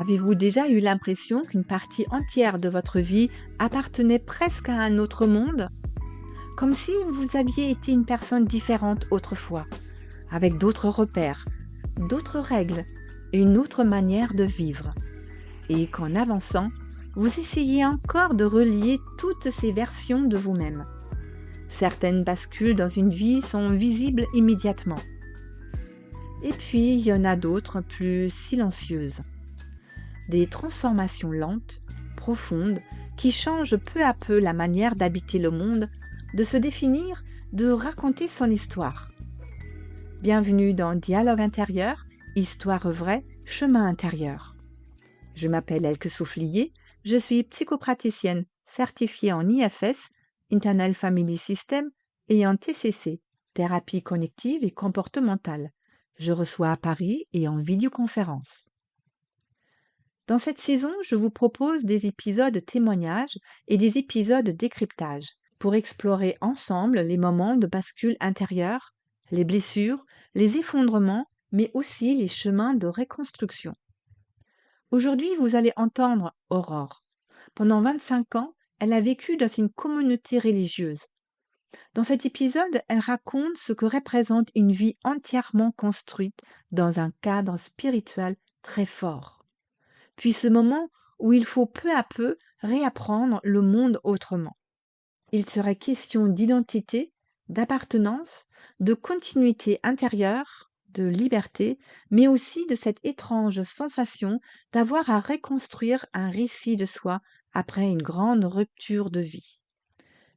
Avez-vous déjà eu l'impression qu'une partie entière de votre vie appartenait presque à un autre monde? Comme si vous aviez été une personne différente autrefois, avec d'autres repères, d'autres règles et une autre manière de vivre. Et qu'en avançant, vous essayez encore de relier toutes ces versions de vous-même. Certaines bascules dans une vie sont visibles immédiatement. Et puis, il y en a d'autres plus silencieuses. Des transformations lentes, profondes, qui changent peu à peu la manière d'habiter le monde, de se définir, de raconter son histoire. Bienvenue dans Dialogue intérieur, histoire vraie, chemin intérieur. Je m'appelle Elke Soufflier, je suis psychopraticienne certifiée en IFS, Internal Family System, et en TCC, thérapie cognitive et comportementale. Je reçois à Paris et en vidéoconférence. Dans cette saison, je vous propose des épisodes témoignages et des épisodes décryptage pour explorer ensemble les moments de bascule intérieure, les blessures, les effondrements, mais aussi les chemins de reconstruction. Aujourd'hui, vous allez entendre Aurore. Pendant 25 ans, elle a vécu dans une communauté religieuse. Dans cet épisode, elle raconte ce que représente une vie entièrement construite dans un cadre spirituel très fort. Puis ce moment où il faut peu à peu réapprendre le monde autrement. Il serait question d'identité, d'appartenance, de continuité intérieure, de liberté, mais aussi de cette étrange sensation d'avoir à reconstruire un récit de soi après une grande rupture de vie.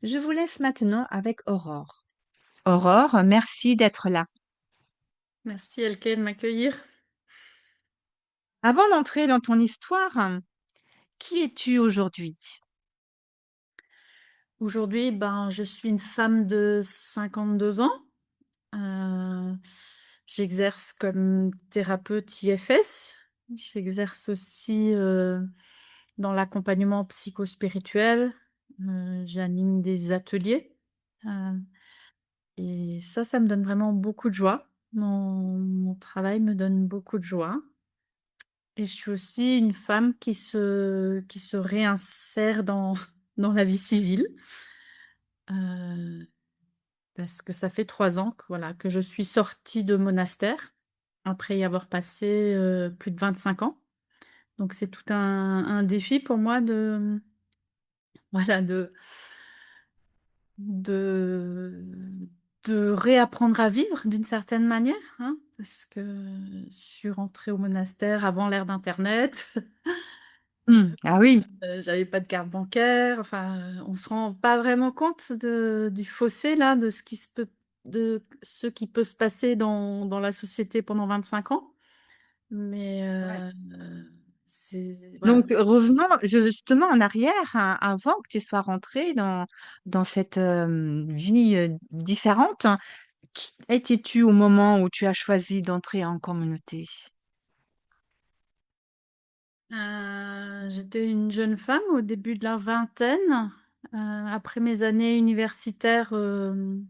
Je vous laisse maintenant avec Aurore. Aurore, merci d'être là. Merci Elke de m'accueillir. Avant d'entrer dans ton histoire, qui es-tu aujourd'hui? Aujourd'hui, je suis une femme de 52 ans. Heu, J'exerce comme thérapeute IFS. J'exerce aussi, dans l'accompagnement psychospirituel. J'anime des ateliers, heu et ça me donne vraiment beaucoup de joie. Mon travail me donne beaucoup de joie. Et je suis aussi une femme qui se réinsère dans dans la vie civile, heu, parce que ça fait 3 ans que voilà, que je suis sortie de monastère, après y avoir passé, plus de 25 ans. Donc c'est tout un défi pour moi voilà, de de réapprendre à vivre d'une certaine manière, hein, parce que je suis rentrée au monastère avant l'ère d'internet. Ah oui, J'avais pas de carte bancaire, enfin, on se rend pas vraiment compte du fossé là, de ce qui peut se passer dans la société pendant 25 ans. Mais, ouais. c'est voilà. Donc revenons justement en arrière, avant que tu sois rentrée dans cette, vie, différente. Qui étais-tu au moment où tu as choisi d'entrer en communauté? J'étais une jeune femme au début de la vingtaine, après mes années universitaires, en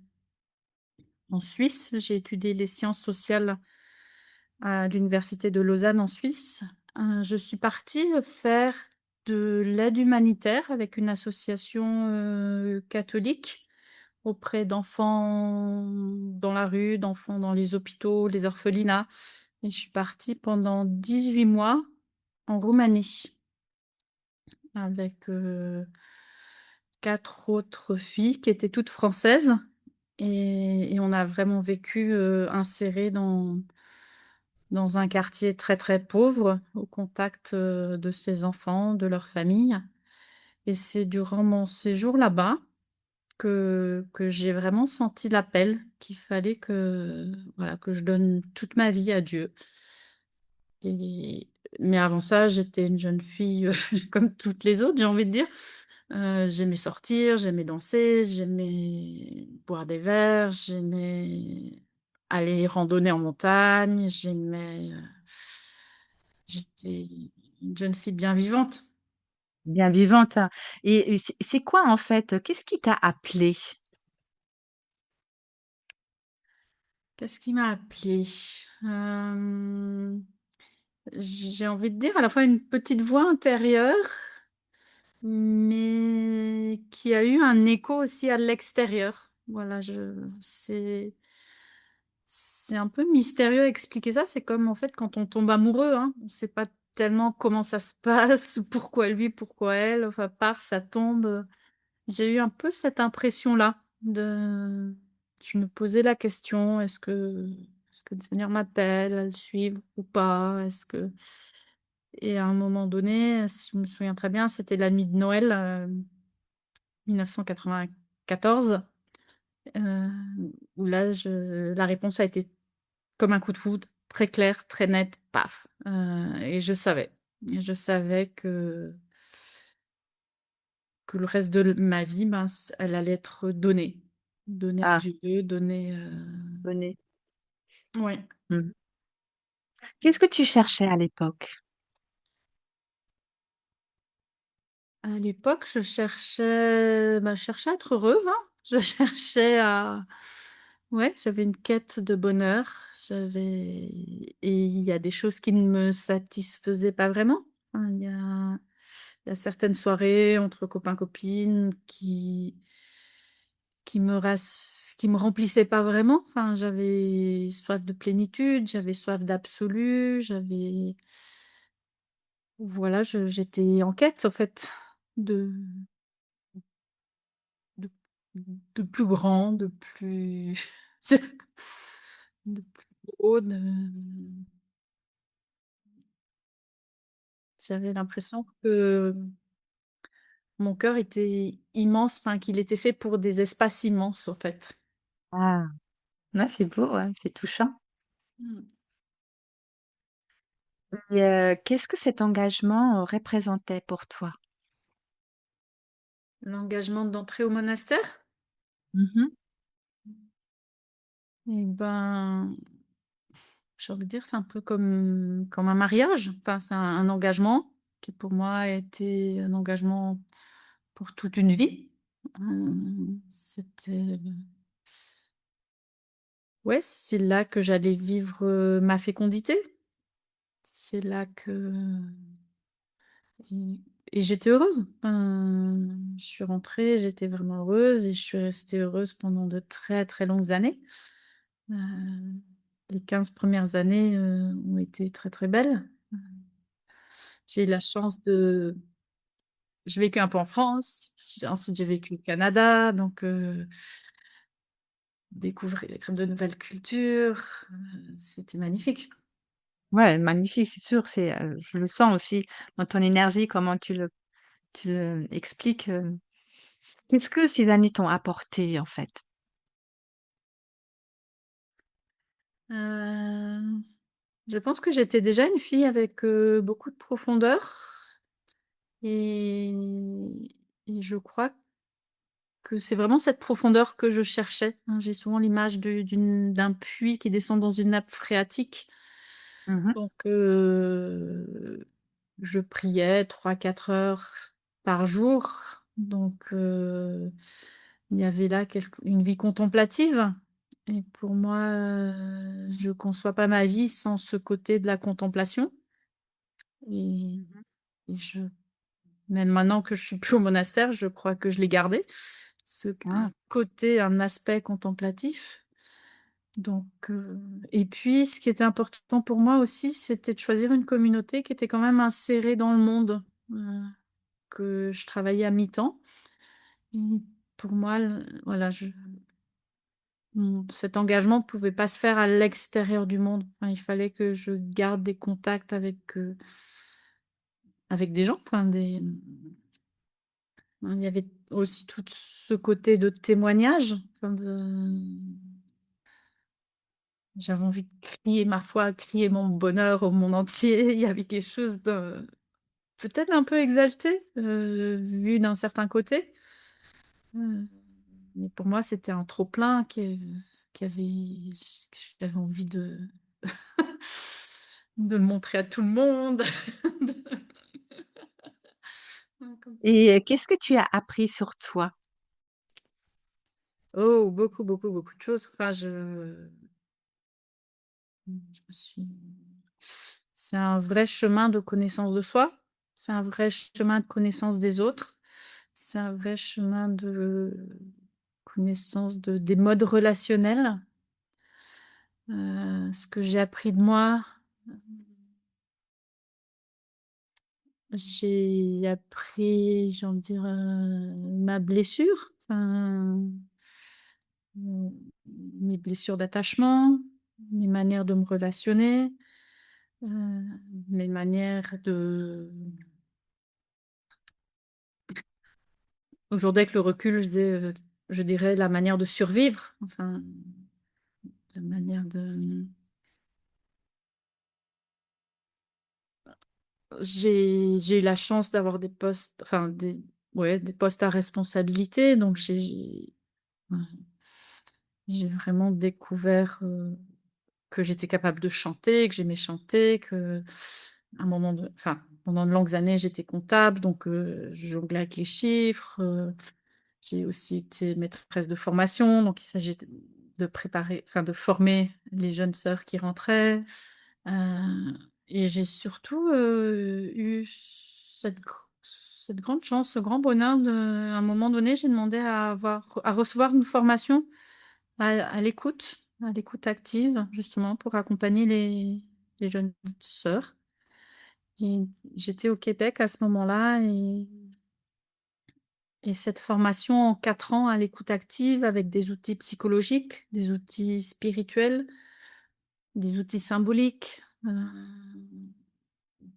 Suisse. J'ai étudié les sciences sociales à l'université de Lausanne en Suisse. Je suis partie, faire de l'aide humanitaire avec une association, catholique auprès d'enfants dans la rue, d'enfants dans les hôpitaux, les orphelinats, et je suis partie pendant 18 mois en Roumanie avec, 4 autres filles qui étaient toutes françaises, et on a vraiment vécu, insérées dans un quartier très, très pauvre, au contact, de ces enfants, de leurs familles, et c'est durant mon séjour là-bas que j'ai vraiment senti l'appel, qu'il fallait que, voilà, que je donne toute ma vie à Dieu. Et mais avant ça, j'étais une jeune fille, comme toutes les autres, j'ai envie de dire. J'aimais sortir, j'aimais danser, j'aimais boire des verres, j'aimais aller randonner en montagne, j'étais une jeune fille bien vivante. Bien vivante, hein. Et c'est quoi en fait, qu'est-ce qui t'a appelée? Qu'est-ce qui m'a appelée? Hem j'ai envie de dire à la fois une petite voix intérieure, mais qui a eu un écho aussi à l'extérieur. Voilà, je c'est un peu mystérieux à expliquer ça. C'est comme, en fait, quand on tombe amoureux, hein. On sait pas tellement comment ça se passe, pourquoi lui, pourquoi elle, enfin, part, ça tombe. J'ai eu un peu cette impression-là de je me posais la question: «Est-ce que le Seigneur m'appelle à le suivre ou pas? Est-ce que» et à un moment donné, si je me souviens très bien, c'était la nuit de Noël, 1994, où là, je la réponse a été comme un coup de foudre, très clair, très net, paf, et je savais que le reste de ma vie, ben, elle allait être donnée à Ah, Dieu, donnée, bonnet. ouais. Mmh. Qu'est-ce que tu cherchais à l'époque? À l'époque, je cherchais à être heureuse, hein. Je cherchais à ouais, j'avais une quête de bonheur, et il y a des choses qui ne me satisfaisaient pas vraiment. Enfin, il y a certaines soirées entre copains, copines qui me remplissaient pas vraiment. Enfin, j'avais soif de plénitude, j'avais soif d'absolu, voilà, j'étais en quête, en fait, de de de plus grand, de plus de plus haut, j'avais l'impression que mon cœur était immense, enfin, qu'il était fait pour des espaces immenses, en fait. Ah, ouais, c'est beau, ouais, c'est touchant. Mmh. Et qu'est-ce que cet engagement, représentait pour toi? L'engagement d'entrer au monastère? Mmh. Et ben, j'ai envie de dire, c'est un peu comme un mariage. Enfin, c'est un engagement qui, pour moi, a été un engagement pour toute une vie. C'était ouais, c'est là que j'allais vivre, ma fécondité. C'est là que et et j'étais heureuse. Enfin, je suis rentrée, j'étais vraiment heureuse et je suis restée heureuse pendant de très, très longues années. Heu, les 15 premières années, ont été très, très belles. J'ai eu la chance de j'ai vécu un peu en France, ensuite j'ai vécu au Canada, donc découvrir de nouvelles cultures, c'était magnifique. Ouais, magnifique, c'est sûr, je le sens aussi dans ton énergie, comment tu le expliques, qu'est-ce que ces années t'ont apporté, en fait? Heu, je pense que j'étais déjà une fille avec, beaucoup de profondeur et je crois que c'est vraiment cette profondeur que je cherchais, hein. J'ai souvent l'image d'un puits qui descend dans une nappe phréatique, Mmh. donc je priais 3 4 heures par jour, donc il y avait là une vie contemplative et pour moi, je conçois pas ma vie sans ce côté de la contemplation et Mmh. et je même maintenant que je suis plus au monastère, je crois que je l'ai gardé, un Ah. côté, un aspect contemplatif, donc et puis ce qui était important pour moi aussi, c'était de choisir une communauté qui était quand même insérée dans le monde, que je travaillais à mi-temps et pour moi, voilà, cet engagement ne pouvait pas se faire à l'extérieur du monde. Enfin, il fallait que je garde des contacts avec des gens, enfin il y avait aussi tout ce côté de témoignage, enfin j'avais envie de crier ma foi, crier mon bonheur au monde entier. Il y avait quelque chose de peut-être un peu exalté, vu d'un certain côté. Heu, mais pour moi, c'était un trop plein qui avait que j'avais envie de le montrer à tout le monde. De ouais, comme Et qu'est-ce que tu as appris sur toi? oh, beaucoup, beaucoup, beaucoup de choses. Enfin, je me suis c'est un vrai chemin de connaissance de soi, c'est un vrai chemin de connaissance des autres, c'est un vrai chemin de connaissance de des modes relationnels. Ce que j'ai appris de moi, j'ai appris, j'ai envie de dire, ma blessure, enfin, mmh, mes blessures d'attachement, mes manières de me relationner, heu, mes manières de aujourd'hui avec le recul, je dirais la manière de survivre, enfin, la manière de j'ai eu la chance d'avoir des postes, enfin des postes à responsabilité, donc ouais, j'ai vraiment découvert, que j'étais capable de chanter, que j'aimais chanter, un moment de enfin, pendant de longues années, j'étais comptable, donc je jonglais avec les chiffres, j'ai aussi été maîtresse de formation, donc il s'agit de préparer enfin, de former les jeunes sœurs qui rentraient, heu et j'ai surtout, eu cette grande chance, ce grand bonheur à un moment donné, j'ai demandé à recevoir une formation à l'écoute active, justement pour accompagner les jeunes sœurs et j'étais au Québec à ce moment-là et cette formation en 4 ans à l'écoute active avec des outils psychologiques, des outils spirituels, des outils symboliques,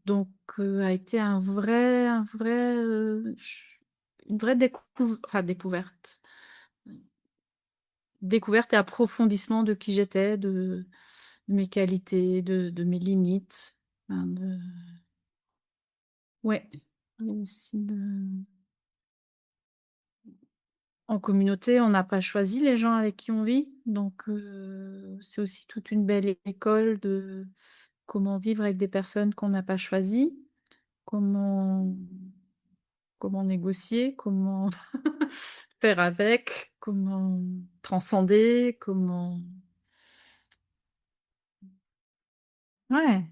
donc a été ch une vraie découverte. Découverte et approfondissement de qui j'étais, de mes qualités, de mes limites, enfin de ouais, et aussi de en communauté, on n'a pas choisi les gens avec qui on vit, donc c'est aussi toute une belle école de comment vivre avec des personnes qu'on n'a pas choisies, comment comment négocier, comment faire avec, comment transcender, comment Ouais.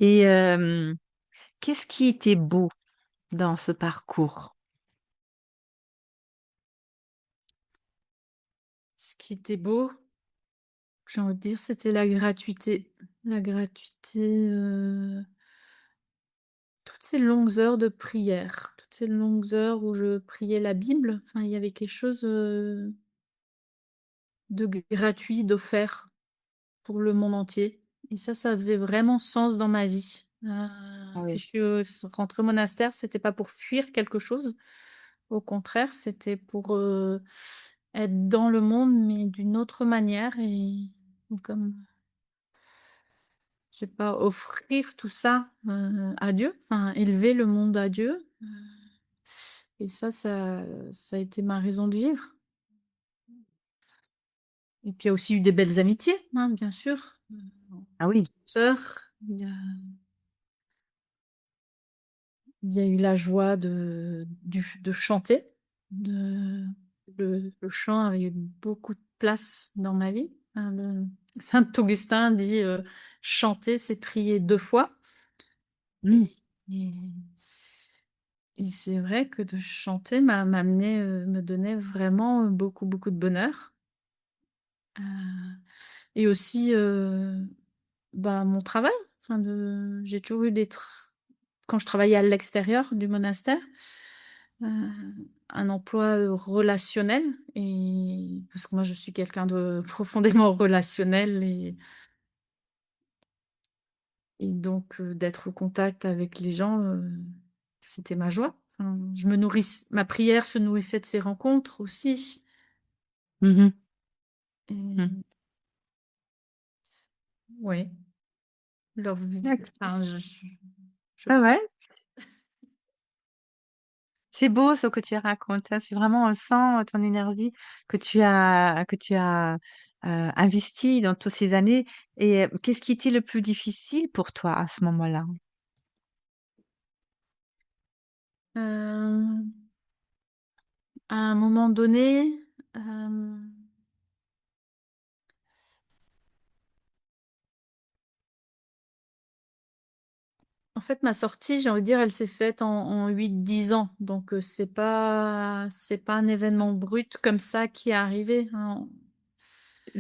Et qu'est-ce qui était beau dans ce parcours? ce qui était beau, j'ai envie de dire, c'était la gratuité. La gratuité, toutes ces longues heures de prière, toutes ces longues heures où je priais la Bible, enfin, il y avait quelque chose, de gratuit, d'offert pour le monde entier et ça faisait vraiment sens dans ma vie. Ah Si oui. je suis, rentrée au monastère, c'était pas pour fuir quelque chose. Au contraire, c'était pour, être dans le monde, mais d'une autre manière et comme je sais pas, offrir tout ça, à Dieu, enfin élever le monde à Dieu, et ça a été ma raison de vivre. Et puis il y a aussi eu des belles amitiés, hein, bien sûr, Ah oui. sœurs, il y a eu la joie de chanter, de le chant avait eu beaucoup de place dans ma vie. Enfin, le saint Augustin dit, «Chanter, c'est prier 2 fois» Mmh. et et c'est vrai que de chanter me donnait vraiment, beaucoup, beaucoup de bonheur, heu et aussi, bah, mon travail, enfin j'ai toujours eu quand je travaillais à l'extérieur du monastère, heu, un emploi, relationnel et parce que moi je suis quelqu'un de profondément relationnel et donc d'être au contact avec les gens, c'était ma joie. Enfin, ma prière se nourrissait de ces rencontres aussi Mmh mh. Mmh. et ouais, leur vie D'acc enfin je ouais, ouais, c'est beau ce que tu racontes, hein. C'est vraiment on sent ton énergie que tu as, investie dans toutes ces années et qu'est-ce qui était le plus difficile pour toi à ce moment-là? hem, à un moment donné, hem En fait, ma sortie, j'ai envie de dire, elle s'est faite en 8-10 ans, donc c'est pas un événement brut comme ça qui est arrivé, hein.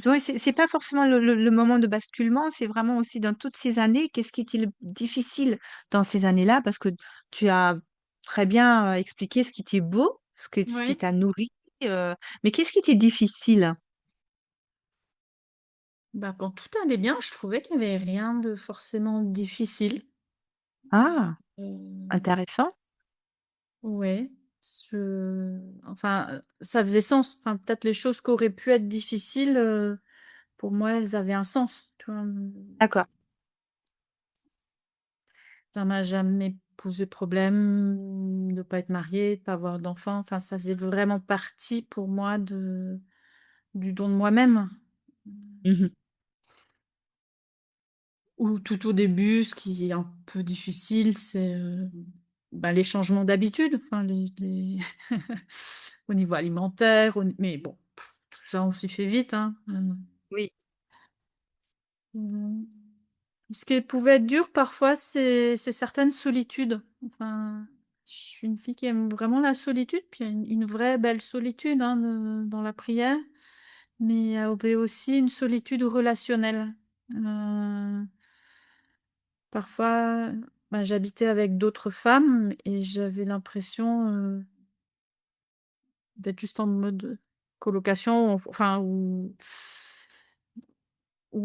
Ouais, c'est pas forcément le moment de basculement, c'est vraiment aussi dans toutes ces années, qu'est-ce qui était le difficile dans ces années-là? Parce que tu as très bien, expliqué ce qui était beau, ce qui Oui. t'a nourri, mais qu'est-ce qui était difficile? Bah, quand tout allait bien, je trouvais qu'il y avait rien de forcément difficile. Ah! Heu, Intéressant. ouais, enfin, ça faisait sens. Enfin, peut-être les choses qui auraient pu être difficiles, pour moi, elles avaient un sens, tu vois? D'accord. Ça m'a jamais posé problème de pas être mariée, de pas avoir d'enfant. Enfin, ça faisait vraiment partie pour moi de du don de moi-même. Mmh mh. Ou tout au début, ce qui est un peu difficile, c'est, bah, les changements d'habitude, enfin les au niveau alimentaire, mais bon, tout ça on s'y fait vite, hein. Oui. Mmh. Ce qui pouvait être dur parfois, c'est certaines solitudes. Enfin, je suis une fille qui aime vraiment la solitude, puis il y a une vraie belle solitude, hein, dans la prière, mais il y avait aussi une solitude relationnelle. Heu, Parfois, bah, j'habitais avec d'autres femmes et j'avais l'impression, d'être juste en mode colocation, enfin où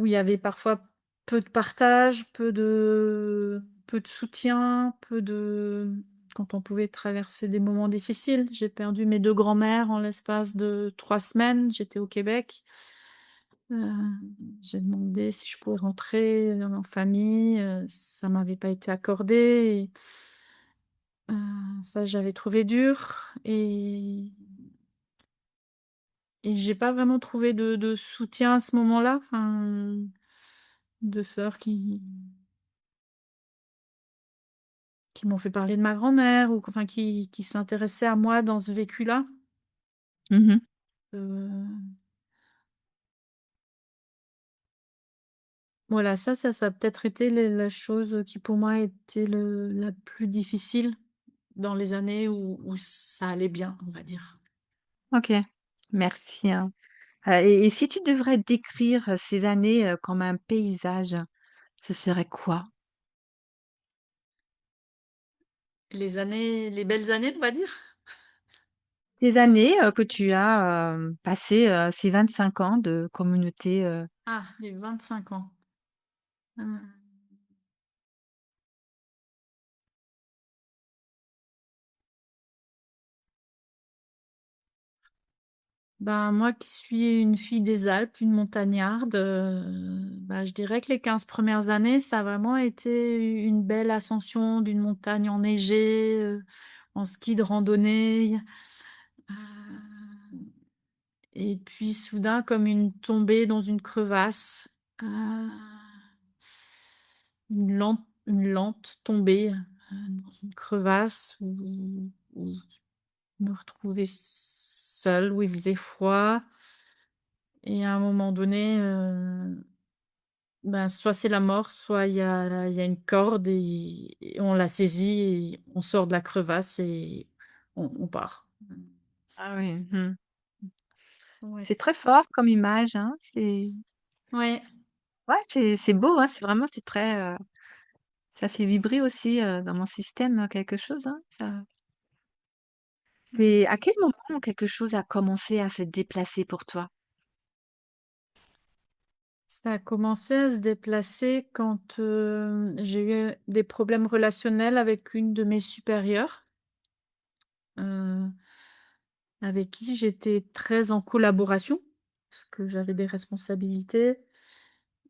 il y avait parfois peu de partage, peu de soutien, peu de quand on pouvait traverser des moments difficiles. J'ai perdu mes 2 grands-mères en l'espace de 3 semaines, j'étais au Québec. Heu, j'ai demandé si je pouvais rentrer, en famille, ça m'avait pas été accordé et ça j'avais trouvé dur et j'ai pas vraiment trouvé de soutien à ce moment-là, enfin, de sœurs qui m'ont fait parler de ma grand-mère ou enfin qui s'intéressaient à moi dans ce vécu-là. Mmh mh. Heu, voilà, ça a peut-être été la chose qui pour moi a été la plus difficile dans les années où ça allait bien, on va dire. OK. Merci, hein. Et si tu devrais décrire ces années, comme un paysage, ce serait quoi? Les belles années, on va dire? Ces années, que tu as, passées, ces 25 ans de communauté, Ah, les 25 ans. Heu, ben, moi qui suis une fille des Alpes, une montagnarde, bah, je dirais que les 15 premières années, ça a vraiment été une belle ascension d'une montagne enneigée, en ski de randonnée. Heu et puis soudain, comme une tombée dans une crevasse, heu, une lente tombée, dans une crevasse où je me retrouvais seule, où il faisait froid et à un moment donné, ben, soit c'est la mort, soit il y a une corde et on la saisit et on sort de la crevasse et on part. ah oui, mmh. Ouais. C'est très fort comme image, hein. Ouais. Ouais, c'est beau, hein, c'est vraiment c'est très, ça fait vibrer aussi, dans mon système, quelque chose, hein, ça. Et à quel moment quelque chose a commencé à se déplacer pour toi? Ça a commencé à se déplacer quand, j'ai eu des problèmes relationnels avec une de mes supérieures, heu, avec qui j'étais très en collaboration, parce que j'avais des responsabilités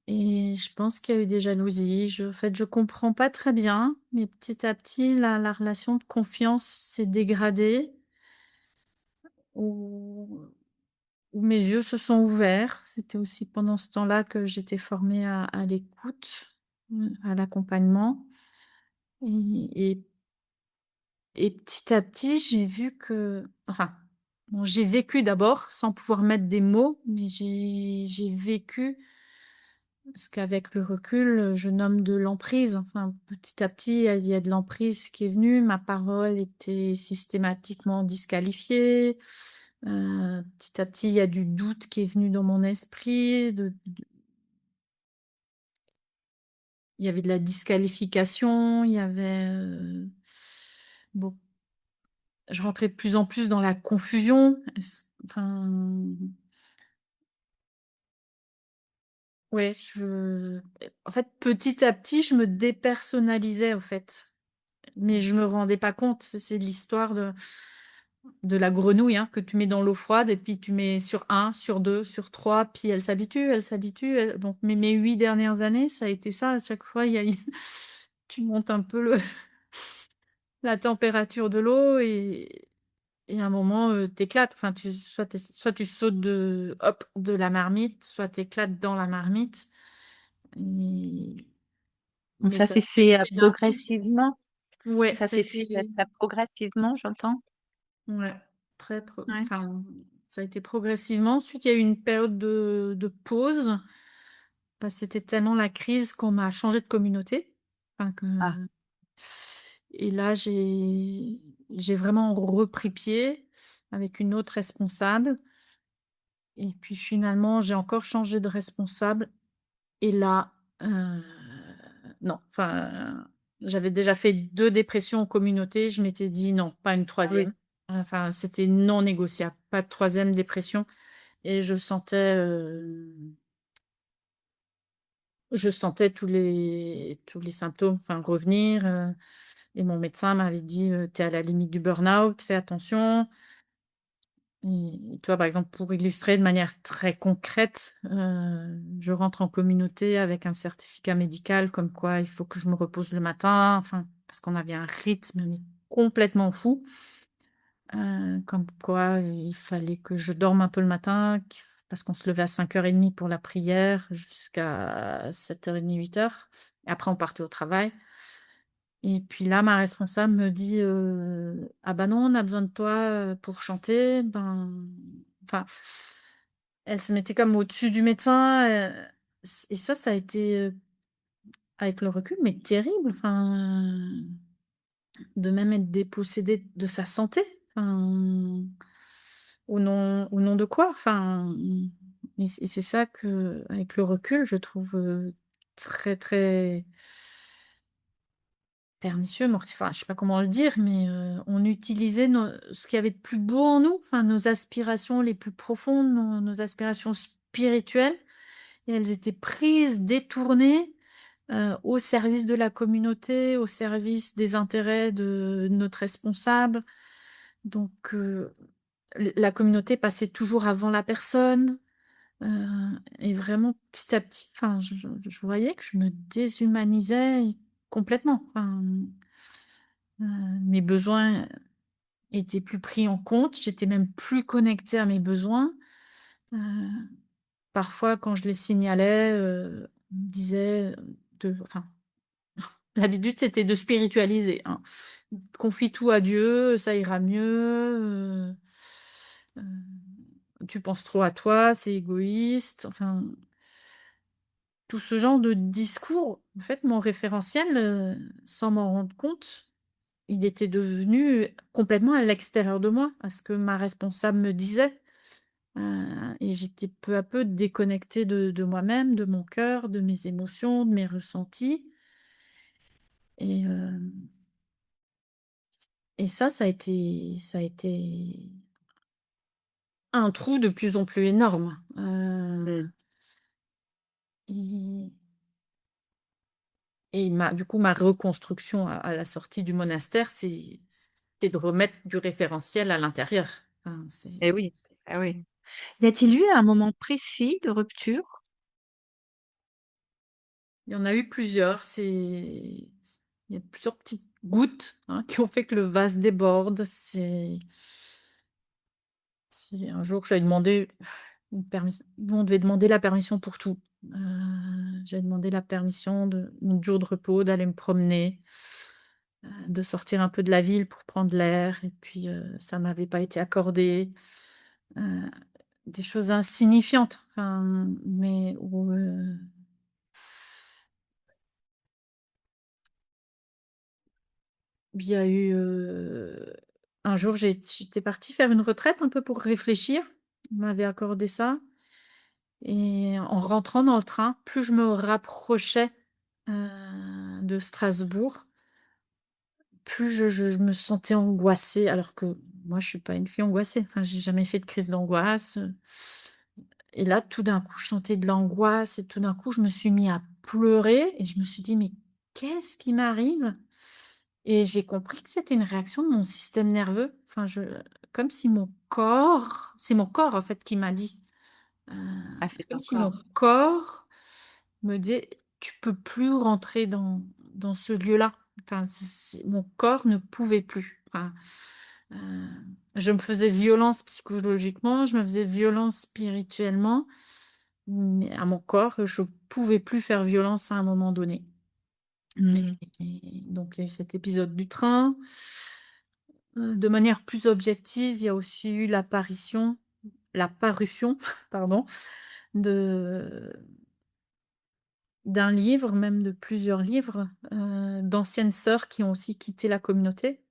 et je pense qu'il y a eu des jalousies. En fait, je comprends pas très bien, mais petit à petit, la relation de confiance s'est dégradée, où où mes yeux se sont ouverts. C'était aussi pendant ce temps-là que j'étais formée à l'écoute, à l'accompagnement. Et et petit à petit, j'ai vu que enfin, bon, j'ai vécu d'abord sans pouvoir mettre des mots, mais j'ai vécu Parce qu'avec le recul, je nomme de l'emprise. Enfin, petit à petit, il y a de l'emprise qui est venue. Ma parole était systématiquement disqualifiée. Petit à petit, il y a du doute qui est venu dans mon esprit, il y avait de la disqualification, il y avait, bon, je rentrais de plus en plus dans la confusion. Ouais, en fait, petit à petit, je me dépersonnalisais, en fait. Mais je me rendais pas compte. C'est l'histoire de la grenouille, hein, que tu mets dans l'eau froide et puis tu mets sur un, sur 2, sur 3, puis elle s'habitue, donc mes 8 dernières années, ça a été ça. À chaque fois, il y a tu montes un peu le la température de l'eau et à un moment, tu Enfin, soit tu sautes de la marmite, soit tu éclates dans la marmite et Donc mais ça ça s'est s'est pas fait, fait d'un coup. progressivement? Ouais, Ça ça a s'est fait, été très progressivement, j'entends? ouais, Ouais. enfin, ça a été progressivement. Ensuite, il y a eu une période de pause. Bah, c'était tellement la crise qu'on m'a changé de communauté. Enfin que Ah, et là, j'ai vraiment repris pied avec une autre responsable et puis finalement, j'ai encore changé de responsable et là, non, enfin, j'avais déjà fait 2 dépressions en communauté. Je m'étais dit: «Non, pas une ah oui. troisième. Enfin, c'était non négociable, pas de troisième dépression et je sentais tous les symptômes, enfin, revenir, et mon médecin m'avait dit: «Tu es à la limite du burn-out, fais attention». Et tu vois, par exemple, pour illustrer de manière très concrète, je rentre en communauté avec un certificat médical comme quoi il faut que je me repose le matin, enfin, parce qu'on avait un rythme mais complètement fou, comme quoi il fallait que je dorme un peu le matin, parce qu'on se levait à 5h30 pour la prière jusqu'à 7h30, 8h et après on partait au travail. Et puis là, ma responsable me dit, «Ah bah non, on a besoin de toi, pour chanter». Enfin, elle se mettait comme au-dessus du médecin, et ça a été, avec le recul, mais terrible, enfin, de même être dépossédée de sa santé, enfin, au nom de quoi? Enfin, et c'est ça que, avec le recul, je trouve, très, très pernicieux, enfin, je sais pas comment le dire, mais on utilisait ce qu'il y avait de plus beau en nous, enfin, nos aspirations les plus profondes, nos aspirations spirituelles et elles étaient prises, détournées, au service de la communauté, au service des intérêts de notre responsable. Donc la communauté passait toujours avant la personne, heu et vraiment petit à petit, enfin, je voyais que je me déshumanisais complètement, enfin, mes besoins étaient plus pris en compte, j'étais même plus connectée à mes besoins. Heu, Parfois quand je les signalais, on me disait, enfin, l'habitude c'était de spiritualiser, hein. «Confie tout à Dieu, ça ira mieux, tu penses trop à toi, c'est égoïste», enfin, tout ce genre de discours. En fait, mon référentiel, sans m'en rendre compte, il était devenu complètement à l'extérieur de moi, à ce que ma responsable me disait. Et j'étais peu à peu déconnectée de moi-même, de mon cœur, de mes émotions, de mes ressentis et ça a été un trou de plus en plus énorme. Mmh. Et ma reconstruction à la sortie du monastère, c'est de remettre du référentiel à l'intérieur. Enfin, Et oui, ah oui. Y a-t-il eu un moment précis de rupture? il y en a eu plusieurs, il y a plusieurs petites gouttes, hein, qui ont fait que le vase déborde. C'est un jour, j'avais demandé une permission. Nous, on devait demander la permission pour tout. J'avais demandé la permission de mon jour de repos, d'aller me promener, de sortir un peu de la ville pour prendre l'air et puis, ça m'avait pas été accordé. Heu, des choses insignifiantes, enfin, mais où, il y a eu, un jour, j'étais partie faire une retraite un peu pour réfléchir. On m'avait accordé ça et en rentrant dans le train, plus je me rapprochais, de Strasbourg, plus je me sentais angoissée alors que moi, je suis pas une fille angoissée. Enfin, j'ai jamais fait de crise d'angoisse, et là, tout d'un coup, je sentais de l'angoisse et tout d'un coup, je me suis mis à pleurer et je me suis dit: «Mais qu'est-ce qui m'arrive?» Et j'ai compris que c'était une réaction de mon système nerveux. Enfin, comme si mon corps c'est mon corps, en fait, qui m'a dit. Heu, Ah, c'est c'est comme ton si mon corps. corps me disait: «Tu peux plus rentrer dans ce lieu-là». Enfin, c'est mon corps ne pouvait plus. Enfin, heu, je me faisais violence psychologiquement, je me faisais violence spirituellement, mais à mon corps, je pouvais plus faire violence à un moment donné. Mmh. Et donc il y a eu cet épisode du train. De manière plus objective, il y a aussi eu la parution, pardon, de d'un livre, même de plusieurs livres, d'anciennes sœurs qui ont aussi quitté la communauté.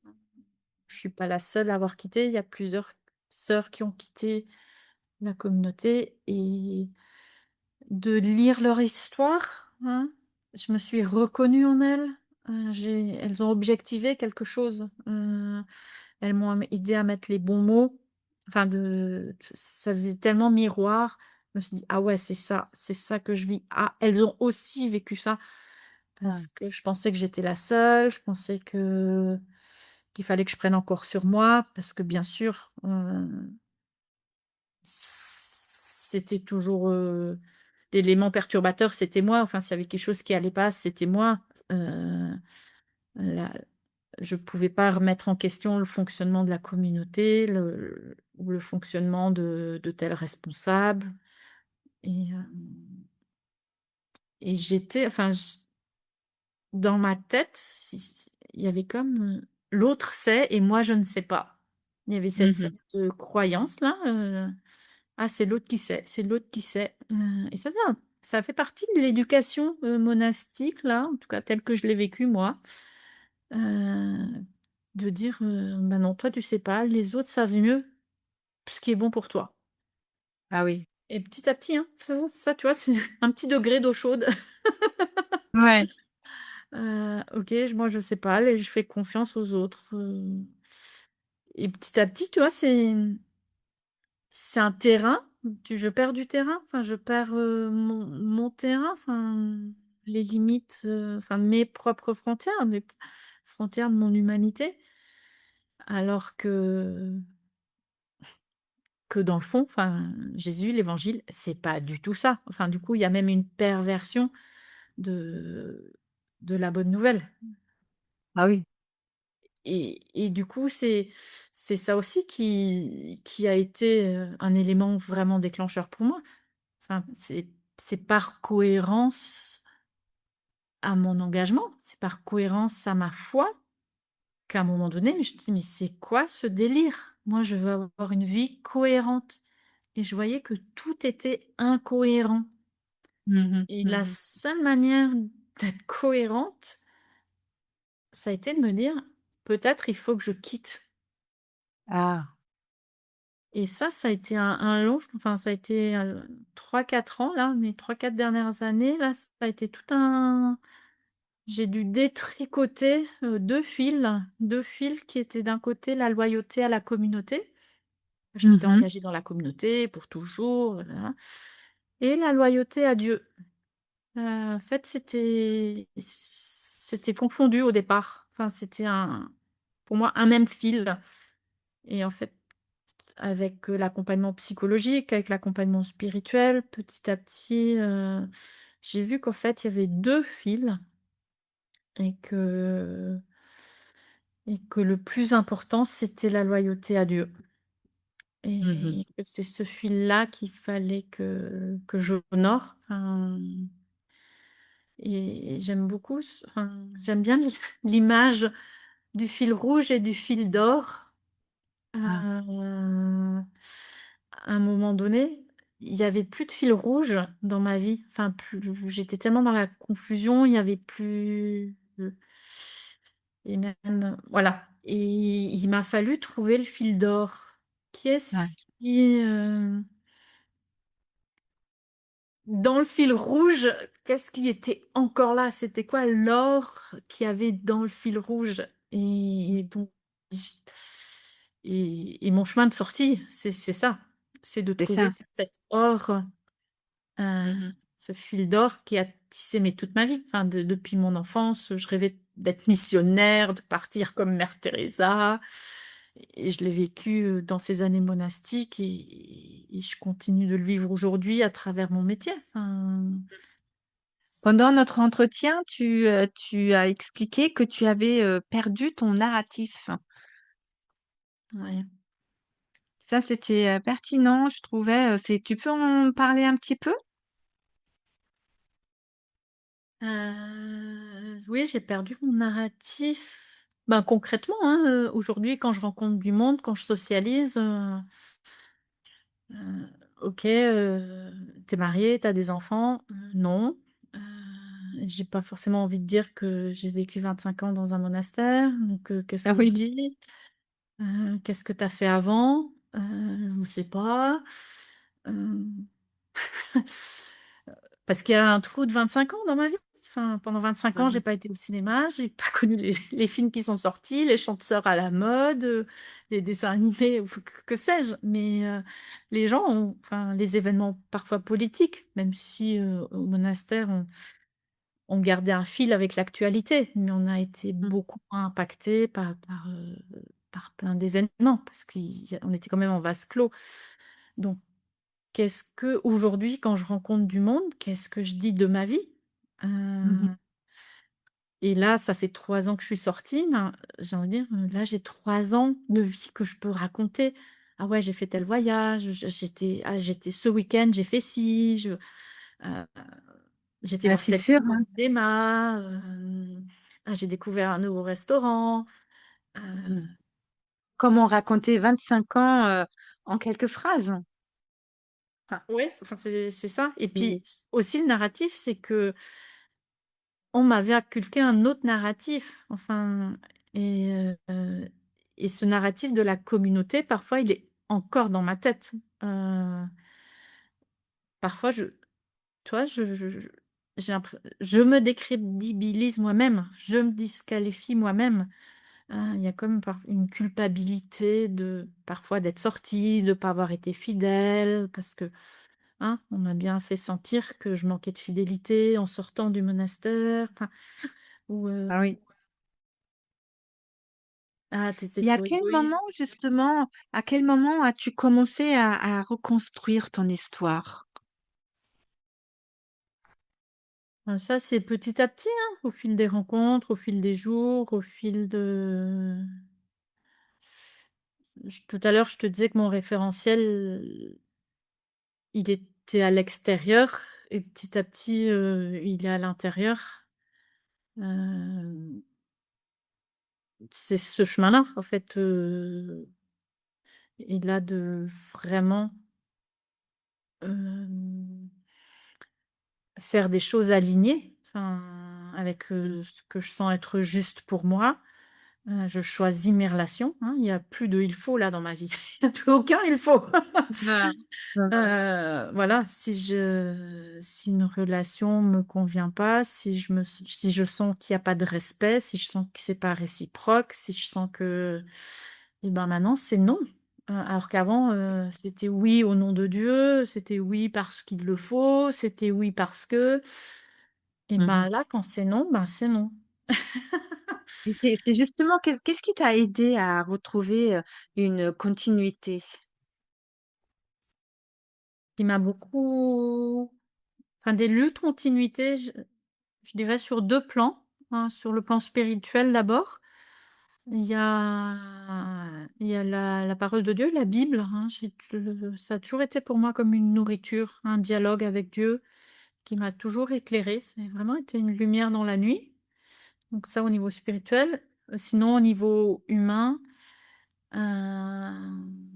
Je suis pas la seule à avoir quitté, il y a plusieurs sœurs qui ont quitté la communauté et de lire leur histoire, hein, je me suis reconnue en elles. Elles ont objectivé quelque chose, elles m'ont aidé à mettre les bons mots. Enfin ça faisait tellement miroir. Je me suis dit: «Ah ouais, c'est ça que je vis. Ah, elles ont aussi vécu ça». Ah. Parce que je pensais que j'étais la seule, je pensais qu'il fallait que je prenne encore sur moi parce que bien sûr, c'était toujours, l'élément perturbateur, c'était moi. Enfin, s'il y avait quelque chose qui allait pas, c'était moi. Heu, la Je pouvais pas remettre en question le fonctionnement de la communauté, ou le fonctionnement de tel responsable et j'étais enfin, dans ma tête, il y avait comme, l'autre sait et moi je ne sais pas. Il y avait Mmh. cette croyance-là, «Ah, c'est l'autre qui sait, c'est l'autre qui sait», et ça fait partie de l'éducation, monastique là, en tout cas telle que je l'ai vécue moi, heu, de dire, «Bah non, toi tu sais pas, les autres savent mieux ce qui est bon pour toi», Ah oui. et petit à petit, hein, ça tu vois, c'est un petit degré d'eau chaude. Ouais. OK, moi je sais pas, et je fais confiance aux autres, et petit à petit, tu vois, c'est un terrain, je perds du terrain, enfin je perds, mon terrain, enfin les limites, enfin mes propres frontières, mes p frontières de mon humanité. Alors que dans le fond, enfin Jésus, l'évangile, c'est pas du tout ça. Enfin du coup, il y a même une perversion de la bonne nouvelle. Ah oui. Et du coup, c'est ça aussi qui a été, un élément vraiment déclencheur pour moi. Enfin, c'est par cohérence à mon engagement, c'est par cohérence à ma foi qu'à un moment donné, mais je me dis: «Mais c'est quoi ce délire? Moi, je veux avoir une vie cohérente», et je voyais que tout était incohérent, Mmh. et la Mmh. seule manière d'être cohérente, ça a été de me dire: «Peut-être il faut que je quitte». Ah. Et ça a été un long enfin ça a été, 3-4 ans là, mes 3-4 dernières années là, ça a été tout un j'ai dû détricoter, 2 fils qui étaient d'un côté la loyauté à la communauté. Je m'étais Mmh. engagée dans la communauté pour toujours, et la loyauté à Dieu. En fait, c'était confondu au départ. Enfin, c'était pour moi un même fil, et en fait avec, l'accompagnement psychologique, avec l'accompagnement spirituel, petit à petit, j'ai vu qu'en fait, il y avait 2 fils et que le plus important, c'était la loyauté à Dieu, Mmh. et que c'est ce fil-là qu'il fallait que j'honore. Enfin, et j'aime beaucoup j'aime bien l'image du fil rouge et du fil d'or. Ah. À un moment donné, il y avait plus de fil rouge dans ma vie. Enfin, j'étais tellement dans la confusion, il y avait plus, et même, voilà, et il m'a fallu trouver le fil d'or. Ouais, Qu'est-ce qui, dans le fil rouge, qu'est-ce qui était encore là? C'était quoi l'or qu'il y avait dans le fil rouge? Et donc j et mon chemin de sortie, c'est ça, c'est de c'est trouver ça. cet or, heu, Mmh. ce fil d'or qui a tissé mais toute ma vie. Enfin depuis mon enfance, je rêvais d'être missionnaire, de partir comme Mère Teresa, et je l'ai vécu, dans ces années monastiques, et je continue de le vivre aujourd'hui à travers mon métier. Enfin, Pendant notre entretien, tu as expliqué que tu avais, perdu ton narratif. ouais. Ça, c'était, pertinent, je trouvais, tu peux en parler un petit peu? Oui, j'ai perdu mon narratif. Ben, concrètement, hein, aujourd'hui, quand je rencontre du monde, quand je socialise, OK, tu es marié, tu as des enfants? Non. Heu, j'ai pas forcément envie de dire que j'ai vécu 25 ans dans un monastère, donc qu'est-ce Ah que je oui. dis? Qu'est-ce que tu as fait avant? Je sais pas. Hem Parce qu'il y a un trou de 25 ans dans ma vie. Enfin, pendant 25 ans, j'ai Mmh. pas été au cinéma, j'ai pas connu les films qui sont sortis, les chanteurs à la mode, les dessins animés ou que sais-je. Mais, les gens ont, enfin, les événements parfois politiques, même si, au monastère, on gardait un fil avec l'actualité, mais on a été Mmh. beaucoup moins impactés par plein d'événements parce qu'on était quand même en vase clos. Donc qu'est-ce que aujourd'hui, quand je rencontre du monde, qu'est-ce que je dis de ma vie? Mmh. Heu et là, ça fait 3 ans que je suis sortie, ben, j'ai envie de dire, là, j'ai 3 ans de vie que je peux raconter. Ah ouais, j'ai fait tel voyage, j'étais ce week-end, j'ai fait ci, heu, j'étais Ah, voir c'est tel sûr, film au hein. cinéma, ah, j'ai découvert un nouveau restaurant, heu, Mmh. Comment raconter 25 ans, en quelques phrases? Enfin, ouais, enfin, c'est ça, et c'est puis aussi le narratif, c'est que on m'avait inculqué un autre narratif, enfin, et ce narratif de la communauté, parfois, il est encore dans ma tête. Heu, parfois, tu vois, je me décrédibilise moi-même, je me disqualifie moi-même. Il y a comme une culpabilité de parfois d'être sortie, de pas avoir été fidèle parce que, hein, on m'a bien fait sentir que je manquais de fidélité en sortant du monastère, enfin, ou ah oui. ah, tu Et à trop quel égoïste. moment justement, à quel moment as-tu commencé à reconstruire ton histoire? Ça, c'est petit à petit, hein, au fil des rencontres, au fil des jours, au fil de tout à l'heure, je te disais que mon référentiel, il était à l'extérieur, et petit à petit, il est à l'intérieur. Hem, c'est ce chemin-là, en fait, et là, de vraiment, hem, faire des choses alignées, enfin, avec, ce que je sens être juste pour moi. Je choisis mes relations, hein, il y a plus de «il faut» là dans ma vie. Il y a plus aucun «il faut». Ah. Ouais, ouais. Voilà, si une relation me convient pas, si je sens qu'il y a pas de respect, si je sens que c'est pas réciproque, si je sens que, et ben, maintenant c'est non. Alors qu'avant, c'était oui au nom de Dieu, c'était oui parce qu'il le faut, c'était oui parce que, et Mmh. ben, là, quand c'est non, ben, c'est non. Et c'est justement qu'est-ce qui t'a aidé à retrouver, une continuité? Il m'a beaucoup, enfin, des luttes continuité, je dirais sur 2 plans, hein. Sur le plan spirituel d'abord, il y a la parole de Dieu, la Bible, hein. Ça a toujours été pour moi comme une nourriture, un dialogue avec Dieu qui m'a toujours éclairée. C'est vraiment été une lumière dans la nuit, donc ça au niveau spirituel. Sinon au niveau humain, hem,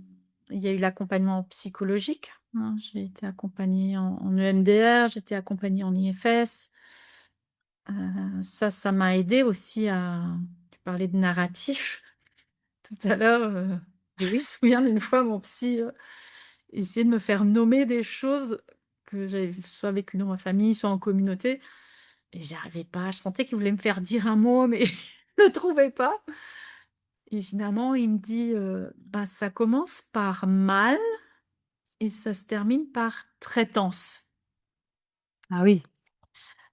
il y a eu l'accompagnement psychologique, hein. J'ai été accompagnée en EMDR, j'ai été accompagnée en IFS. Ça m'a aidé aussi à parlais de narratif tout à l'heure, Oui, je me oui. souviens d'une fois mon psy, essayait de me faire nommer des choses que j'avais soit vécues dans ma famille, soit en communauté et j'y arrivais pas. Je sentais qu'il voulait me faire dire un mot, mais je ne trouvais pas et finalement il me dit, «Bah, ça commence par mal et ça se termine par traitance». Ah oui.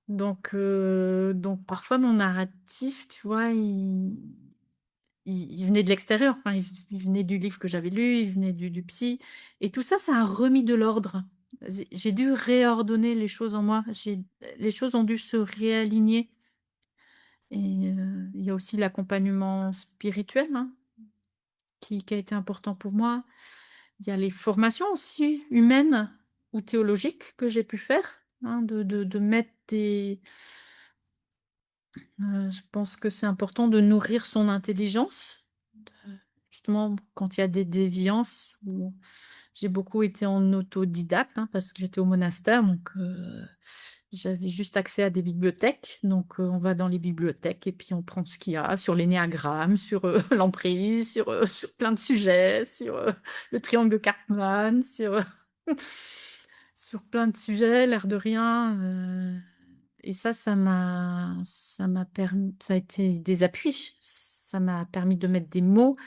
Donc parfois mon narratif, tu vois, il venait de l'extérieur, enfin il venait du livre que j'avais lu, il venait du psy et tout ça, ça a remis de l'ordre. J'ai dû réordonner les choses en moi, les choses ont dû se réaligner et il y a aussi l'accompagnement spirituel, hein, qui a été important pour moi. Il y a les formations aussi humaines ou théologiques que j'ai pu faire, hein, de mettre des je pense que c'est important de nourrir son intelligence, justement quand il y a des déviances ou j'ai beaucoup été en autodidacte, hein, parce que j'étais au monastère, donc j'avais juste accès à des bibliothèques. Donc on va dans les bibliothèques et puis on prend ce qu'il y a sur l'énéagramme, sur, l'emprise, sur plein de sujets, sur, le triangle de Karpman, sur, sur plein de sujets, l'air de rien, et ça m'a permis ça a été des appuis. Ça m'a permis de mettre des mots,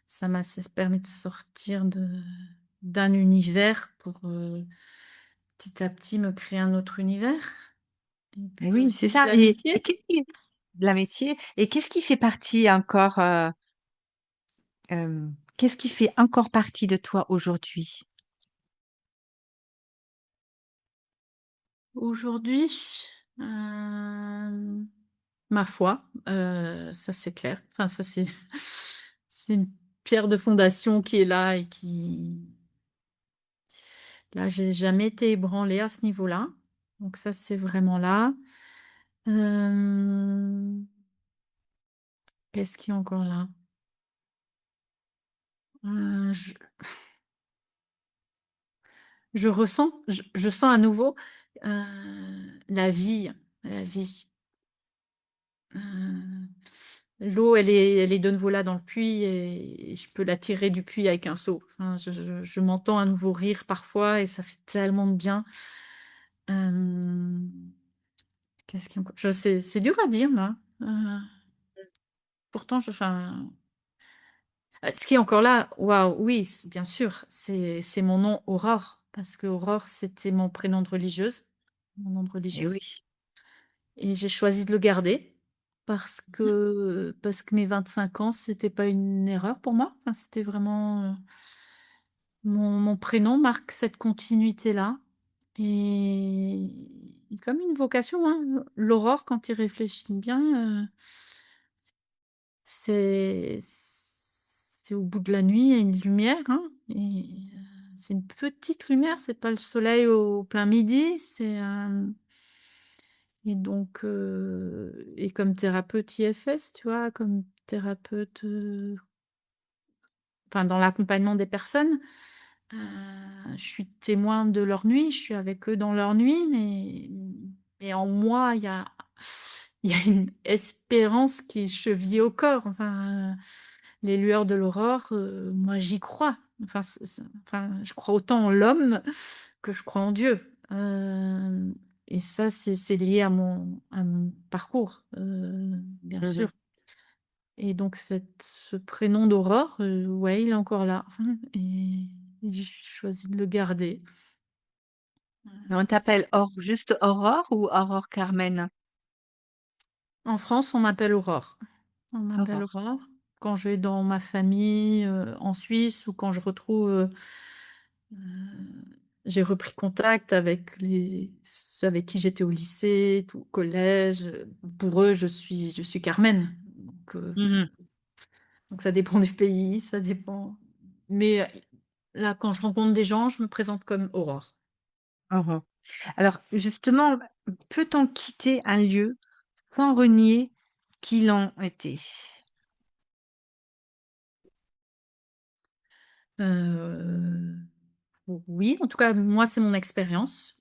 ça permis de sortir d'un univers pour, petit à petit me créer un autre univers et Et puis oui, c'est aussi de ça et l'amitié. qu'est-ce qui de la métier et qu'est-ce qui fait partie encore, qu'est-ce qui fait encore partie de toi aujourd'hui? Aujourd'hui, hem, ma foi, ça c'est clair. Enfin ça c'est c'est une pierre de fondation qui est là et qui là, j'ai jamais été ébranlée à ce niveau-là. Donc ça, c'est vraiment là. Hem, qu'est-ce qui est encore là? Je je sens à nouveau, heu, la vie la vie. Heu, l'eau, elle est de nouveau là dans le puits et je peux la tirer du puits avec un seau. Enfin, je m'entends à nouveau rire parfois et ça fait tellement de bien. Hem, qu'est-ce qui est encore je c'est dur à dire là, pourtant je enfin, ce qui est encore là, waouh, oui, bien sûr, c'est mon nom Aurore parce que Aurore, c'était mon prénom de religieuse, mon nom de Et oui. religieuse et j'ai choisi de le garder Mmh. parce que mes 25 ans, c'était pas une erreur pour moi. Enfin, c'était vraiment, mon prénom marque cette continuité-là et comme une vocation, hein. L'aurore, quand il réfléchit bien, c'est au bout de la nuit, il y a une lumière, hein et c'est une petite lumière, c'est pas le soleil au plein midi, et donc et comme thérapeute IFS, tu vois? Comme thérapeute, enfin dans l'accompagnement des personnes, heu, je suis témoin de leur nuit, je suis avec eux dans leur nuit, mais en moi, il y a une espérance qui est chevillée au corps. Enfin, les lueurs de l'aurore, moi j'y crois. Enfin, enfin, je crois autant en l'homme que je crois en Dieu. Et ça, c'est lié à mon parcours, bien Mmh mh. sûr. Et donc ce prénom d'Aurore, ouais, il est encore là. Et j'ai choisi de le garder. Et on t'appelle juste Aurore ou Aurore Carmen? En France, on m'appelle Aurore. On m'appelle Aurore. Aurore. Quand je vais dans ma famille, en Suisse ou quand je retrouve, j'ai repris contact avec ceux avec qui j'étais au lycée, tout au collège, pour eux, je suis Carmen. Mmh mh. Donc ça dépend du pays, ça dépend mais là, quand je rencontre des gens, je me présente comme Aurore. Aurore. Alors justement, peut-on quitter un lieu sans renier qui l'ont été? Heu, oui, en tout cas, moi, c'est mon expérience.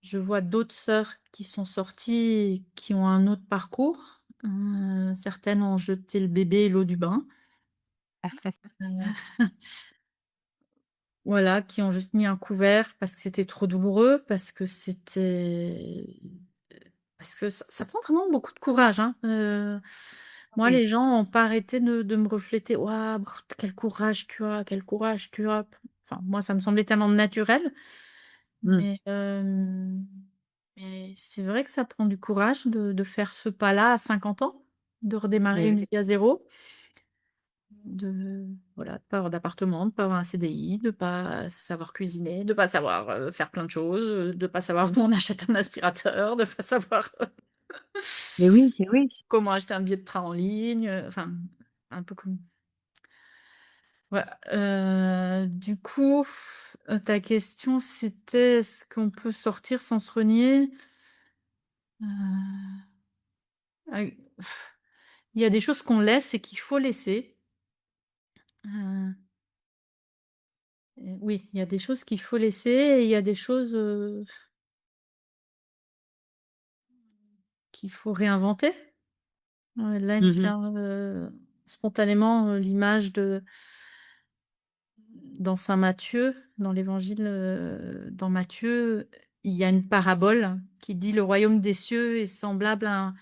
Je vois d'autres sœurs qui sont sorties et qui ont un autre parcours. Certaines ont jeté le bébé et l'eau du bain. Heu, voilà, qui ont juste mis un couvert parce que c'était trop douloureux, parce que ça prend vraiment beaucoup de courage, hein. Moi, Oui. les gens ont pas arrêté de me refléter: «Waouh, quel courage tu as, quel courage tu as». Enfin, moi, ça me semblait tellement naturel, Mmh. mais c'est vrai que ça prend du courage de faire ce pas-là à 50 ans, de redémarrer Oui, une oui. vie à zéro. De Voilà, de pas avoir d'appartement, de pas avoir un CDI, de pas savoir cuisiner, de pas savoir, faire plein de choses, de pas savoir où on achète un aspirateur, de pas savoir Et oui. comment acheter un billet de train en ligne, enfin, un peu comme voilà, du coup, ta question c'était: «Est-ce qu'on peut sortir sans se renier?» Heu, ah, il y a des choses qu'on laisse et qu'il faut laisser. Heu, oui, il y a des choses qu'il faut laisser et il y a des choses, qu'il faut réinventer. Là, il me Mmh. vient, spontanément, l'image de dans saint Matthieu, dans l'évangile, dans Matthieu, il y a une parabole qui dit: «Le royaume des cieux est semblable à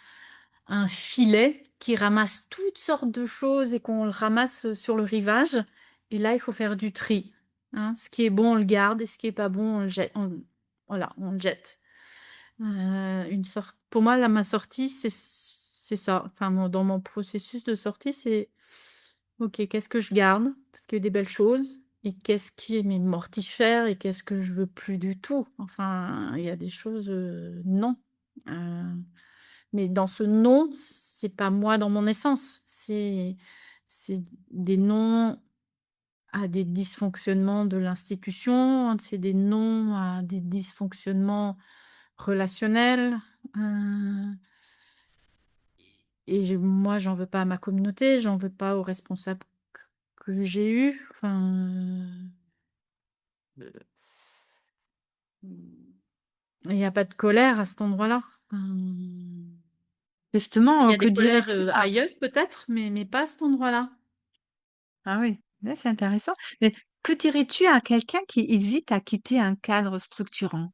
un filet qui ramasse toutes sortes de choses et qu'on le ramasse, sur le rivage et là, il faut faire du tri, hein. Ce qui est bon, on le garde et ce qui est pas bon, on le jette, voilà, on le jette». Une sorte pour moi, là, ma sortie, c'est ça. Enfin, dans mon processus de sortie, c'est: «OK, qu'est-ce que je garde?» parce qu'il y a des belles choses et qu'est-ce qui est mais mortifère et qu'est-ce que je veux plus du tout? Enfin, il y a des choses, non. Heu, mais dans ce non, c'est pas moi dans mon essence. C'est des non à des dysfonctionnements de l'institution, c'est des non à des dysfonctionnements relationnels, heu et moi, j'en veux pas à ma communauté, j'en veux pas aux responsables que j'ai eus. Enfin, heu, il y a pas de colère à cet endroit-là. Il Justement, y a que des colères, dirais-tu à ailleurs peut-être, mais pas à cet endroit-là. ah oui, ouais, c'est intéressant. Mais que dirais-tu à quelqu'un qui hésite à quitter un cadre structurant?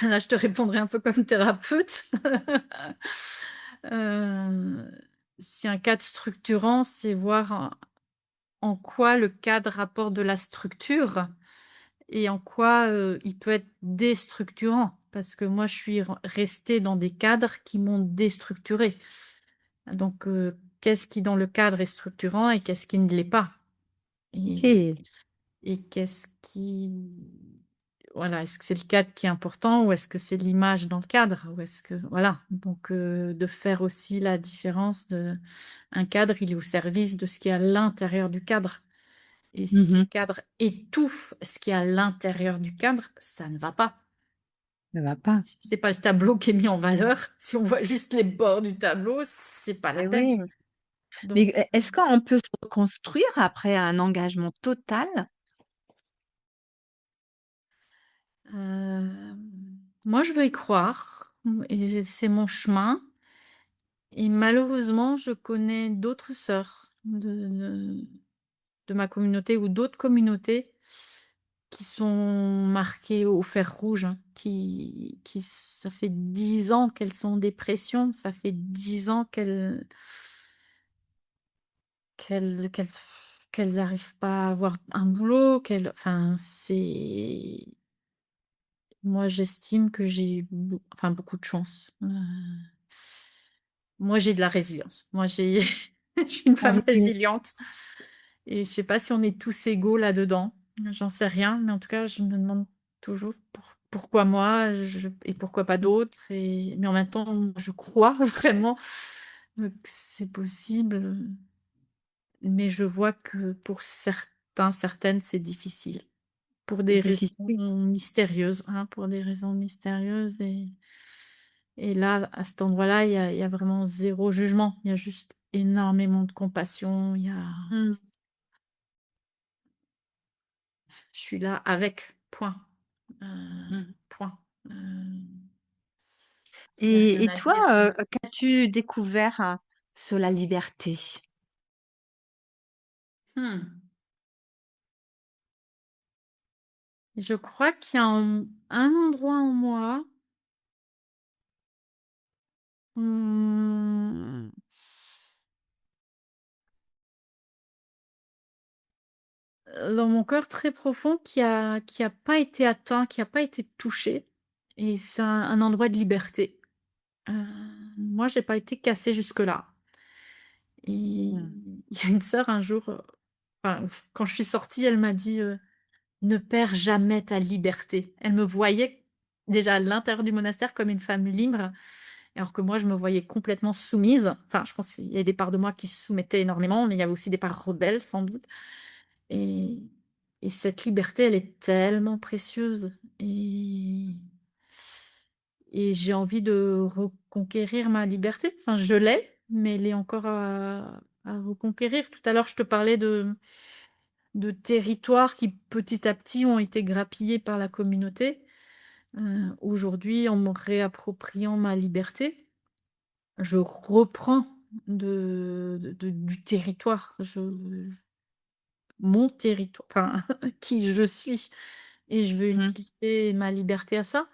Là, je te répondrai un peu comme thérapeute. Heu, Si un cadre structurant, c'est voir en quoi le cadre apporte de la structure et en quoi, il peut être déstructurant. Parce que moi, je suis restée dans des cadres qui m'ont déstructurée. Donc, qu'est-ce qui dans le cadre est structurant et qu'est-ce qui ne l'est pas? Et OK. qu'est-ce qui voilà, est-ce que c'est le cadre qui est important ou est-ce que c'est l'image dans le cadre? Ou est-ce que voilà, donc de faire aussi la différence de un cadre, il est au service de ce qui est à l'intérieur du cadre et si le Mmh. cadre étouffe ce qui est à l'intérieur du cadre, ça ne va pas. Ça va pas. Si c'est pas le tableau qui est mis en valeur, si on voit juste les bords du tableau, c'est pas la Et peine. oui. Mais Donc est-ce qu'on peut se reconstruire après un engagement total? moi je veux y croire, et c'est mon chemin. Et malheureusement, je connais d'autres sœurs de ma communauté ou d'autres communautés qui sont marquées au fer rouge, hein, qui ça fait 10 ans qu'elles sont en dépression, ça fait 10 ans qu'elles qu'elles qu'elles arrivent pas à avoir un boulot, enfin, moi, j'estime que j'ai enfin, beaucoup de chance. Moi, j'ai de la résilience. Moi, j'ai je suis une Ah femme oui. résiliente et je sais pas si on est tous égaux là-dedans. J'en sais rien, mais en tout cas, je me demande toujours pourquoi moi, et pourquoi pas Mmh. d'autres mais en même temps, je crois vraiment, que c'est possible, mais je vois que pour certains, certaines, c'est difficile. Pour C'est des raisons difficile. mystérieuses, hein, pour des raisons mystérieuses et là, à cet endroit-là, il y a vraiment zéro jugement. Il y a juste énormément de compassion, il y a Mmh. je suis là avec, point. Mmh. point. Il y a rien Et à toi, dire. qu'as-tu découvert, sur la liberté? Mmh. Je crois qu'il y a un endroit en moi, mmh, dans mon cœur très profond qui a pas été atteint, qui a pas été touché et c'est un endroit de liberté. Heu, Moi, j'ai pas été cassée jusque-là et Mmh. il y a une sœur un jour, enfin, quand je suis sortie, elle m'a dit, «Ne perds jamais ta liberté». Elle me voyait déjà à l'intérieur du monastère comme une femme libre, alors que moi, je me voyais complètement soumise. Enfin, je pense qu'il y a des parts de moi qui se soumettaient énormément, mais il y avait aussi des parts rebelles sans doute et cette liberté, elle est tellement précieuse et j'ai envie de reconquérir ma liberté. Enfin, je l'ai, mais elle est encore à reconquérir. Tout à l'heure, je te parlais de territoires qui, petit à petit, ont été grappillés par la communauté. Aujourd'hui, en me réappropriant ma liberté, je reprends du territoire. Mon territoire, enfin, qui je suis et je veux Mmh. utiliser ma liberté à ça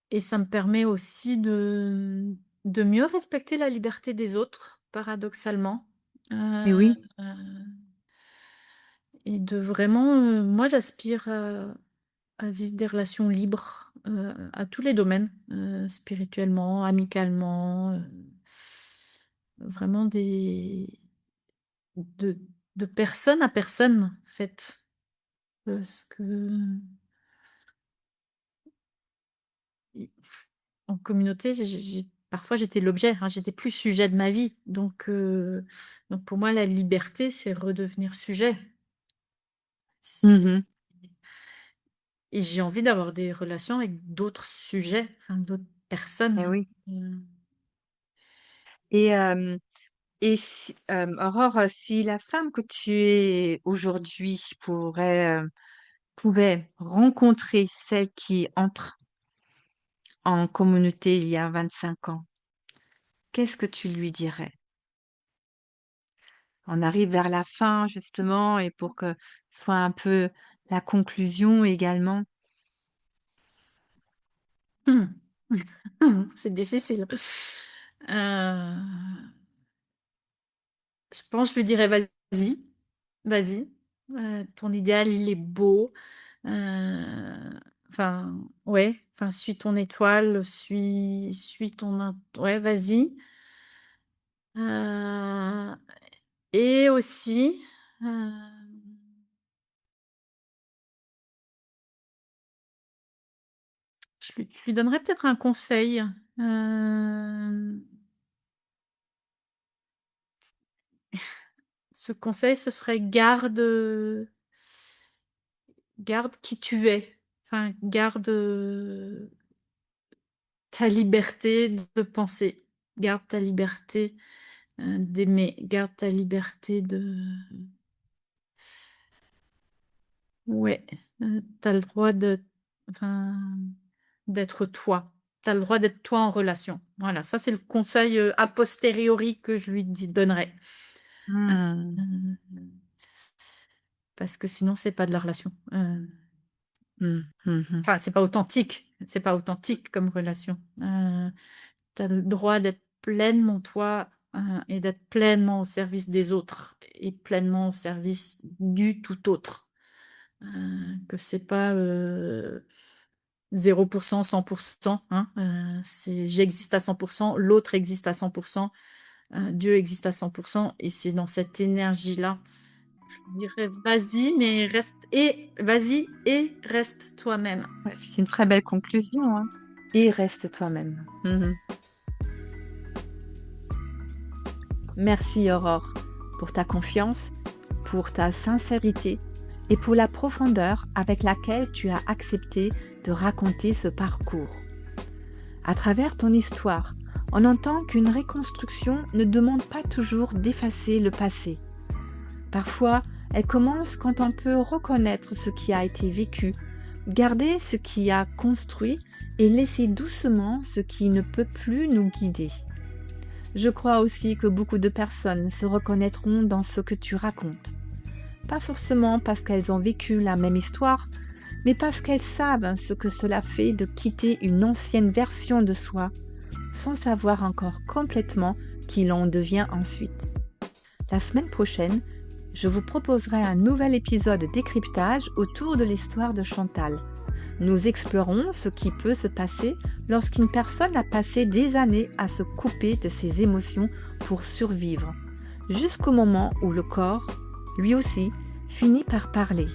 et ça me permet aussi de mieux respecter la liberté des autres, paradoxalement, Et heu oui, et de vraiment, moi j'aspire à vivre des relations libres, à tous les domaines, spirituellement, amicalement, vraiment de de personne à personne, en fait. Parce que i en communauté, parfois j'étais l'objet, hein, j'étais plus sujet de ma vie. Donc pour moi, la liberté, c'est redevenir sujet. mmh C'est mh, Et j'ai envie d'avoir des relations avec d'autres sujets, enfin d'autres et personnes. oui. Heu, Et et si, Aurore, si la femme que tu es aujourd'hui pouvait rencontrer celle qui entre en communauté il y a 25 ans, qu'est-ce que tu lui dirais? On arrive vers la fin justement et pour que ce soit un peu la conclusion également. mmh. C'est difficile. Heu, je pense je lui dirais: «Vas-y, vas-y, ton idéal il est beau, enfin ouais, enfin suis ton étoile, suis ton ouais vas-y». Heu et aussi, je lui donnerais peut-être un conseil, ce conseil ce serait garde qui tu es. Enfin garde, ta liberté de penser, garde ta liberté, d'aimer, garde ta liberté de ouais, tu le droit enfin, d'être toi. Tu as le droit d'être toi en relation. Voilà, ça c'est le conseil, a posteriori que je lui donnerais. Mmh. Heu, parce que sinon c'est pas de la relation. Mmh. Mmh mh. Enfin, c'est pas authentique comme relation. Tu as le droit d'être pleinement toi, et d'être pleinement au service des autres et pleinement au service du tout autre. Que c'est pas, 0 100 hein, c'est j'existe à 100, l'autre existe à 100, Dieu existe à 100 et c'est dans cette énergie-là, je dirais: «Vas-y, mais vas-y et reste toi-même». Ouais, c'est une très belle conclusion, hein. Et reste toi-même. Mmh mh. Merci Aurore pour ta confiance, pour ta sincérité et pour la profondeur avec laquelle tu as accepté de raconter ce parcours. À travers ton histoire, on entend qu'une reconstruction ne demande pas toujours d'effacer le passé. Parfois, elle commence quand on peut reconnaître ce qui a été vécu Gardez ce qui a construit et laissez doucement ce qui ne peut plus nous guider. Je crois aussi que beaucoup de personnes se reconnaîtront dans ce que tu racontes. Pas forcément parce qu'elles ont vécu la même histoire, mais parce qu'elles savent ce que cela fait de quitter une ancienne version de soi, sans savoir encore complètement qui l'on devient ensuite. La semaine prochaine, je vous proposerai un nouvel épisode de décryptage autour de l'histoire de Chantal. Nous explorons ce qui peut se passer lorsqu'une personne a passé des années à se couper de ses émotions pour survivre, jusqu'au moment où le corps, lui aussi, finit par parler.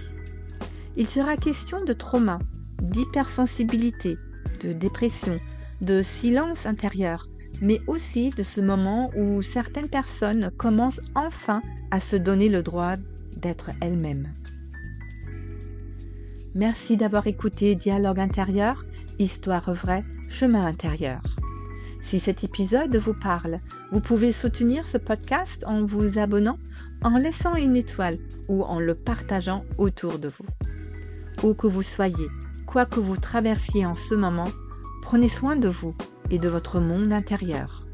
Il sera question de trauma, d'hypersensibilité, de dépression, de silence intérieur, mais aussi de ce moment où certaines personnes commencent enfin à se donner le droit d'être elles-mêmes. Merci d'avoir écouté Dialogue intérieur, histoire vraie, chemin intérieur. Si cet épisode vous parle, vous pouvez soutenir ce podcast en vous abonnant, en laissant une étoile ou en le partageant autour de vous. Où que vous soyez, quoi que vous traversiez en ce moment, prenez soin de vous et de votre monde intérieur.